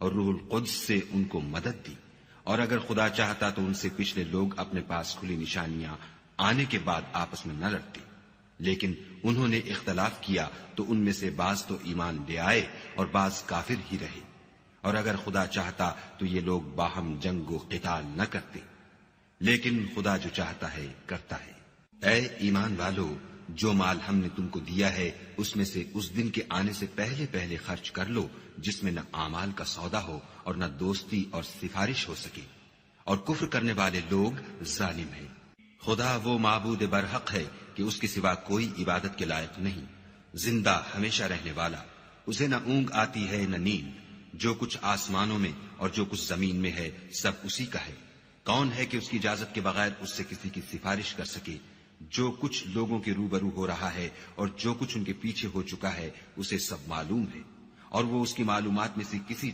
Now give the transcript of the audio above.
اور روح القدس سے ان کو مدد دی، اور اگر خدا چاہتا تو ان سے پچھلے لوگ اپنے پاس کھلی نشانیاں آنے کے بعد آپس میں نہ لڑتے، لیکن انہوں نے اختلاف کیا تو ان میں سے بعض تو ایمان لے آئے اور بعض کافر ہی رہے، اور اگر خدا چاہتا تو یہ لوگ باہم جنگ و قتال نہ کرتے، لیکن خدا جو چاہتا ہے کرتا ہے۔ اے ایمان والو، جو مال ہم نے تم کو دیا ہے اس میں سے اس دن کے آنے سے پہلے پہلے خرچ کر لو جس میں نہ اعمال کا سودا ہو اور نہ دوستی اور سفارش ہو سکے، اور کفر کرنے والے لوگ ظالم ہیں۔ خدا وہ معبود برحق ہے کہ اس کے سوا کوئی عبادت کے لائق نہیں، زندہ ہمیشہ رہنے والا، اسے نہ اونگ آتی ہے نہ نیند، جو کچھ آسمانوں میں اور جو کچھ زمین میں ہے سب اسی کا ہے۔ کون ہے کہ اس کی اجازت کے بغیر اس سے کسی کی سفارش کر سکے؟ جو کچھ لوگوں کے روبرو ہو رہا ہے اور جو کچھ ان کے پیچھے ہو چکا ہے اسے سب معلوم ہے، اور وہ اس کی معلومات میں سے کسی